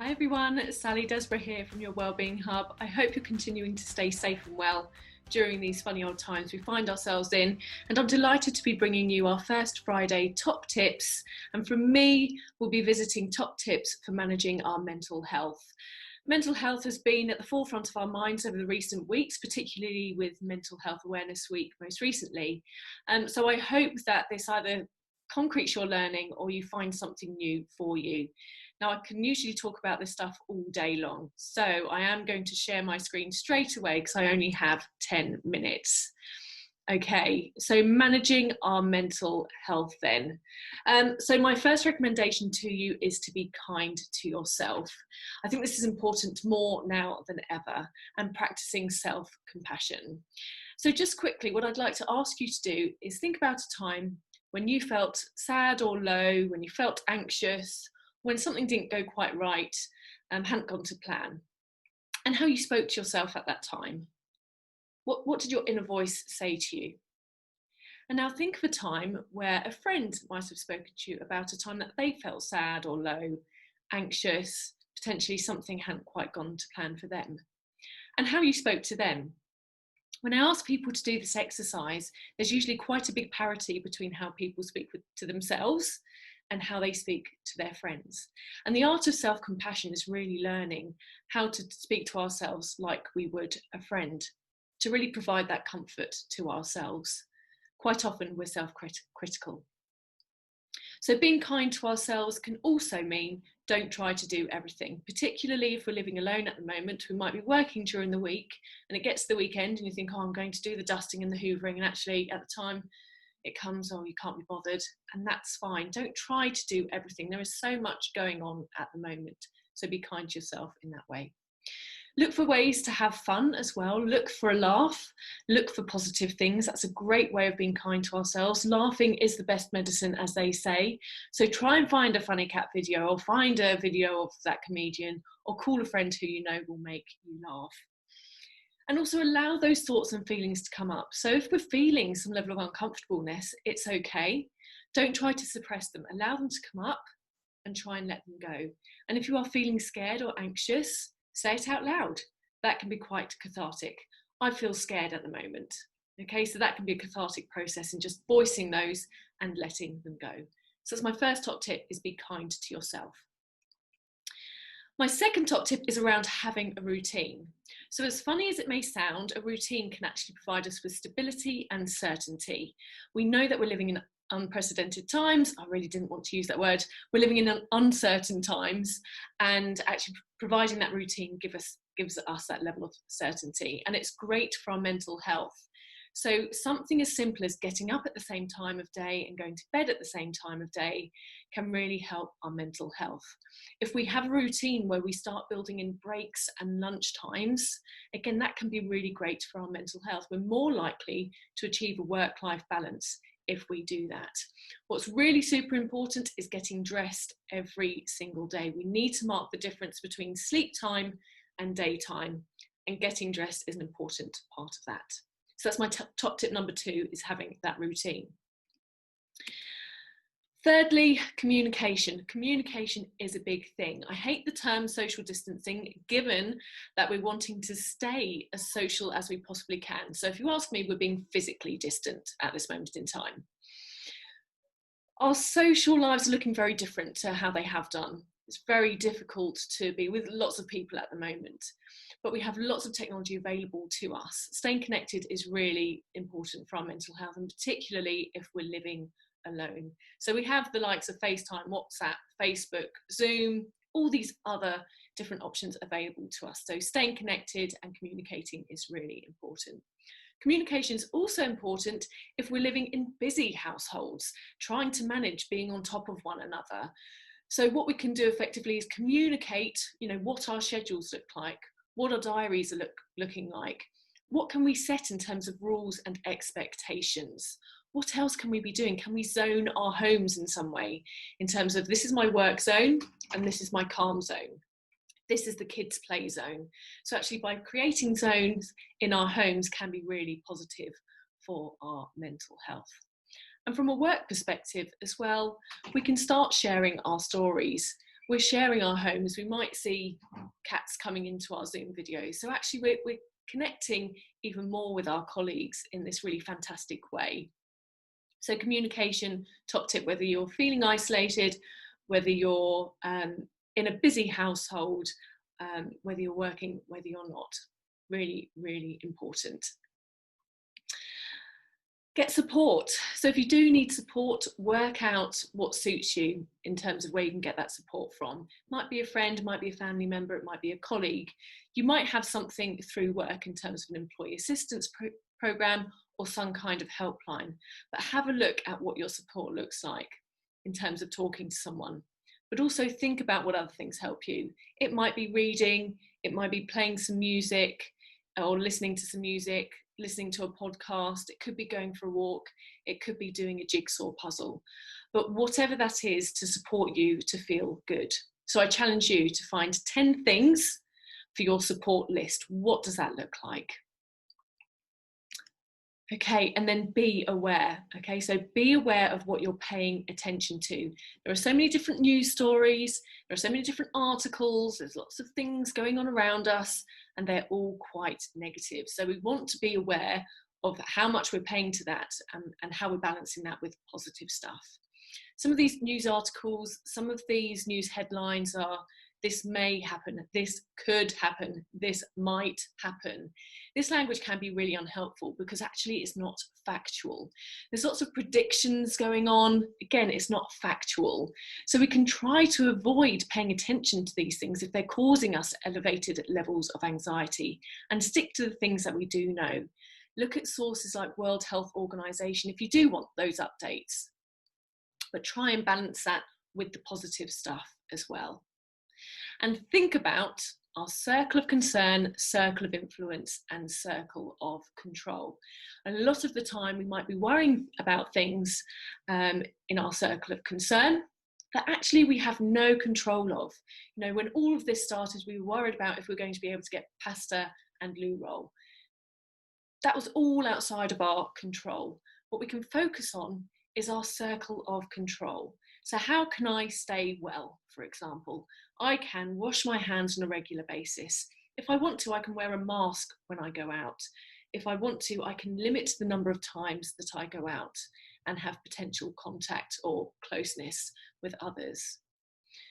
Hi everyone, Sally Desborough here from your Wellbeing Hub. I hope you're continuing to stay safe and well during these funny old times we find ourselves in, and I'm delighted to be bringing you our first Friday top tips, and from me we'll be visiting top tips for managing our mental health. Mental health has been at the forefront of our minds over the recent weeks, particularly with Mental Health Awareness Week most recently. So I hope that this either concretes your learning or you find something new for you. Now, I can usually talk about this stuff all day long, so I am going to share my screen straight away because I only have 10 minutes. Okay, so managing our mental health then. So my first recommendation to you is to be kind to yourself. I think this is important more now than ever, and practicing self-compassion. So just quickly, what I'd like to ask you to do is think about a time when you felt sad or low, when you felt anxious, when something didn't go quite right, hadn't gone to plan, and how you spoke to yourself at that time. What did your inner voice say to you? And now think of a time where a friend might have spoken to you about a time that they felt sad or low, anxious, potentially something hadn't quite gone to plan for them, and how you spoke to them. When I ask people to do this exercise, there's usually quite a big parity between how people speak to themselves and how they speak to their friends. And the art of self-compassion is really learning how to speak to ourselves like we would a friend, to really provide that comfort to ourselves. Quite often we're self-critical. So being kind to ourselves can also mean don't try to do everything, particularly if we're living alone at the moment. We might be working during the week and it gets to the weekend and you think, oh, I'm going to do the dusting and the hoovering, and actually at the time it comes, oh, you can't be bothered, and that's fine. Don't try to do everything. There is so much going on at the moment, so be kind to yourself in that way. Look for ways to have fun as well. Look for a laugh, look for positive things. That's a great way of being kind to ourselves. Laughing is the best medicine, as they say. So try and find a funny cat video, or find a video of that comedian, or call a friend who you know will make you laugh. And also allow those thoughts and feelings to come up. So if we're feeling some level of uncomfortableness, it's okay. Don't try to suppress them. Allow them to come up and try and let them go. And if you are feeling scared or anxious, say it out loud. That can be quite cathartic. I feel scared at the moment. Okay, so that can be a cathartic process in just voicing those and letting them go. So that's my first top tip, is be kind to yourself. My second top tip is around having a routine. So as funny as it may sound, a routine can actually provide us with stability and certainty. We know that we're living in unprecedented times. I really didn't want to use that word. We're living in uncertain times, and actually providing that routine gives us that level of certainty, and it's great for our mental health. So something as simple as getting up at the same time of day and going to bed at the same time of day can really help our mental health. If we have a routine where we start building in breaks and lunch times, again, that can be really great for our mental health. We're more likely to achieve a work-life balance if we do that. What's really super important is getting dressed every single day. We need to mark the difference between sleep time and daytime, and getting dressed is an important part of that. So that's my top tip number 2, is having that routine. Thirdly, communication. Communication is a big thing. I hate the term social distancing, given that we're wanting to stay as social as we possibly can. So if you ask me, we're being physically distant at this moment in time. Our social lives are looking very different to how they have done. It's very difficult to be with lots of people at the moment, but we have lots of technology available to us. Staying connected is really important for our mental health, and particularly if we're living alone. So we have the likes of FaceTime, WhatsApp, Facebook, Zoom, all these other different options available to us. So staying connected and communicating is really important. Communication is also important if we're living in busy households, trying to manage being on top of one another. So what we can do effectively is communicate, what our schedules look like, what our diaries are looking like, what can we set in terms of rules and expectations. What else can we be doing? Can we zone our homes in some way, in terms of, this is my work zone and this is my calm zone. This is the kids' play zone. So actually, by creating zones in our homes can be really positive for our mental health. And from a work perspective as well, we can start sharing our stories. we're sharing our homes, we might see cats coming into our Zoom videos. So actually we're connecting even more with our colleagues in this really fantastic way. So communication, top tip, whether you're feeling isolated, whether you're in a busy household, whether you're working, whether you're not, really, really important. Get support. So if you do need support, work out what suits you in terms of where you can get that support from. It might be a friend, it might be a family member, it might be a colleague. You might have something through work in terms of an employee assistance program or some kind of helpline, but have a look at what your support looks like in terms of talking to someone. But also think about what other things help you. It might be reading, it might be playing some music or listening to some music, listening to a podcast, it could be going for a walk, it could be doing a jigsaw puzzle, but whatever that is to support you to feel good. So I challenge you to find 10 things for your support list. What does that look like? Okay, and then be aware. Okay, so be aware of what you're paying attention to. There are so many different news stories, there are so many different articles, there's lots of things going on around us, and they're all quite negative. So we want to be aware of how much we're paying to that and how we're balancing that with positive stuff. Some of these news articles, some of these news headlines are, this may happen, this could happen, this might happen. This language can be really unhelpful because actually it's not factual. There's lots of predictions going on. Again, it's not factual. So we can try to avoid paying attention to these things if they're causing us elevated levels of anxiety and stick to the things that we do know. Look at sources like World Health Organization if you do want those updates, but try and balance that with the positive stuff as well. And think about our circle of concern, circle of influence, and circle of control. A lot of the time we might be worrying about things in our circle of concern that actually we have no control of. You know, when all of this started, we were worried about if we're going to be able to get pasta and loo roll. That was all outside of our control. What we can focus on is our circle of control. So how can I stay well, for example? I can wash my hands on a regular basis. If I want to, I can wear a mask when I go out. If I want to, I can limit the number of times that I go out and have potential contact or closeness with others.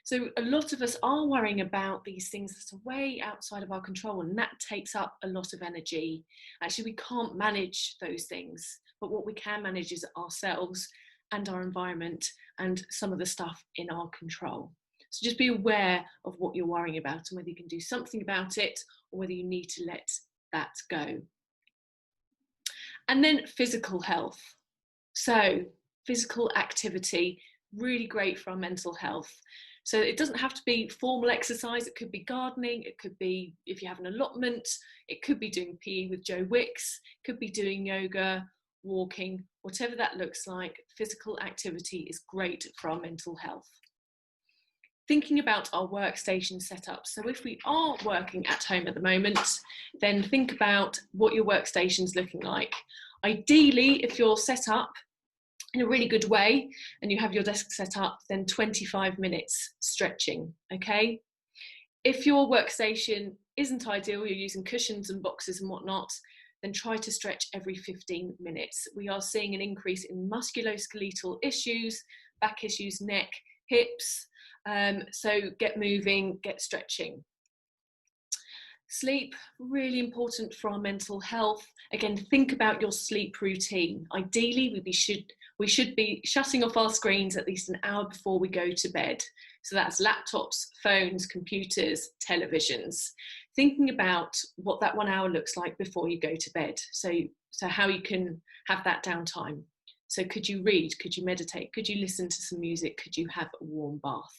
So a lot of us are worrying about these things that are way outside of our control, and that takes up a lot of energy. Actually, we can't manage those things, but what we can manage is ourselves and our environment and some of the stuff in our control. So just be aware of what you're worrying about and whether you can do something about it or whether you need to let that go. And then physical health. So physical activity, really great for our mental health. So it doesn't have to be formal exercise, it could be gardening, it could be, if you have an allotment, it could be doing PE with Joe Wicks, it could be doing yoga, walking, whatever that looks like. Physical activity is great for our mental health. Thinking about our workstation setup. So if we are working at home at the moment, then think about what your workstation's looking like. Ideally, if you're set up in a really good way and you have your desk set up, then 25 minutes stretching, okay? If your workstation isn't ideal, you're using cushions and boxes and whatnot, then try to stretch every 15 minutes. We are seeing an increase in musculoskeletal issues, back issues, neck, hips, so get moving, get stretching. Sleep, really important for our mental health. Again, think about your sleep routine. Ideally, we should be shutting off our screens at least an hour before we go to bed. So that's laptops, phones, computers, televisions. Thinking about what that 1 hour looks like before you go to bed. So how you can have that downtime. So could you read? Could you meditate? Could you listen to some music? Could you have a warm bath?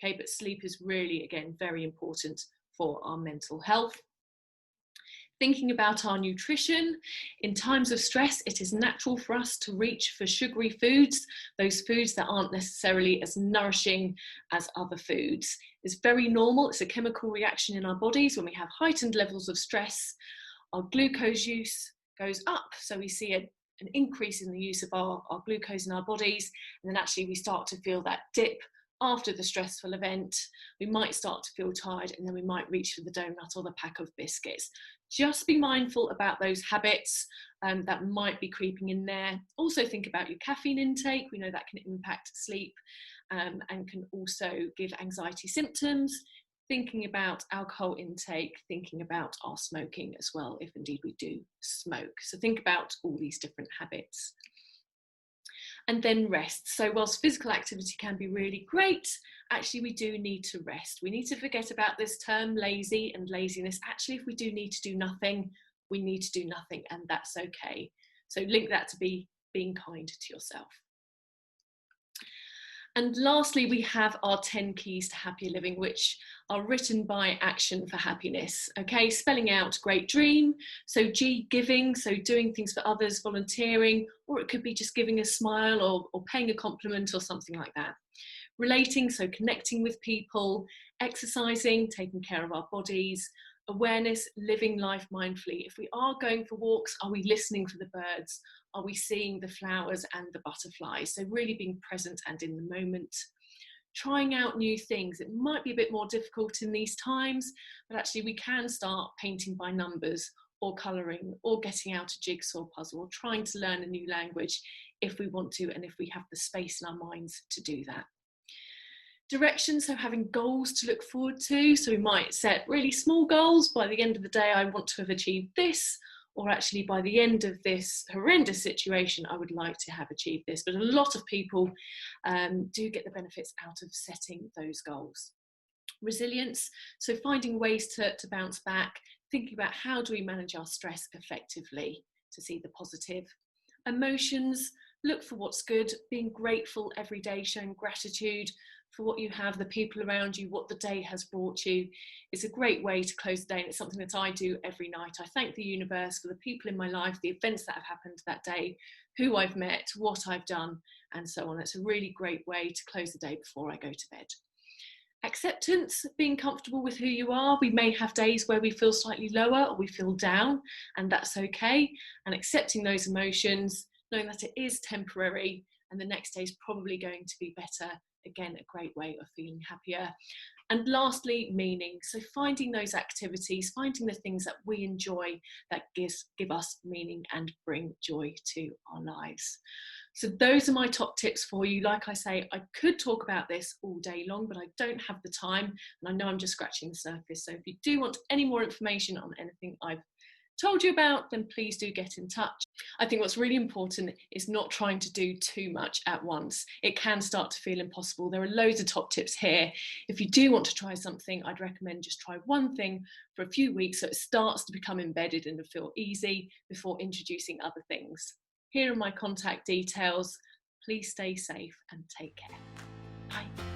Okay, but sleep is really, again, very important for our mental health. Thinking about our nutrition. In times of stress, it is natural for us to reach for sugary foods, those foods that aren't necessarily as nourishing as other foods. It's very normal. It's a chemical reaction in our bodies. When we have heightened levels of stress, our glucose use goes up. So we see an increase in the use of our glucose in our bodies. And then actually we start to feel that dip after the stressful event, we might start to feel tired, and then we might reach for the donut or the pack of biscuits. Just be mindful about those habits that might be creeping in there. Also think about your caffeine intake. We know that can impact sleep and can also give anxiety symptoms. Thinking about alcohol intake, thinking about our smoking as well, if indeed we do smoke. So think about all these different habits. And then rest. So whilst physical activity can be really great, actually we do need to rest. We need to forget about this term lazy and laziness. Actually, if we do need to do nothing, we need to do nothing, and that's okay. So link that to being kind to yourself. And lastly, we have our 10 keys to happier living, which are written by Action for Happiness. Okay, spelling out great dream. So G, giving, so doing things for others, volunteering, or it could be just giving a smile or paying a compliment or something like that. Relating, so connecting with people, exercising, taking care of our bodies, awareness, living life mindfully. If we are going for walks, are we listening for the birds? Are we seeing the flowers and the butterflies? So really being present and in the moment. Trying out new things. It might be a bit more difficult in these times, but actually we can start painting by numbers or colouring or getting out a jigsaw puzzle or trying to learn a new language if we want to and if we have the space in our minds to do that. Direction, so having goals to look forward to. So we might set really small goals. By the end of the day, I want to have achieved this, or actually by the end of this horrendous situation, I would like to have achieved this. But a lot of people do get the benefits out of setting those goals. Resilience, so finding ways to bounce back, thinking about how do we manage our stress effectively to see the positive. Emotions, look for what's good, being grateful every day, showing gratitude for what you have, the people around you, what the day has brought you. It's a great way to close the day, and it's something that I do every night. I thank the universe for the people in my life, the events that have happened that day, who I've met, what I've done, and so on. It's a really great way to close the day before I go to bed. Acceptance, being comfortable with who you are. We may have days where we feel slightly lower or we feel down, and that's okay. And accepting those emotions, knowing that it is temporary and the next day is probably going to be better. Again, a great way of feeling happier. And lastly, meaning. So finding those activities, finding the things that we enjoy that give us meaning and bring joy to our lives. So those are my top tips for you. Like I say, I could talk about this all day long, but I don't have the time, and I know I'm just scratching the surface. So if you do want any more information on anything I've told you about, then please do get in touch. I think what's really important is not trying to do too much at once. It can start to feel impossible. There are loads of top tips here. If you do want to try something, I'd recommend just try one thing for a few weeks so it starts to become embedded and to feel easy before introducing other things. Here are my contact details. Please stay safe and take care. Bye.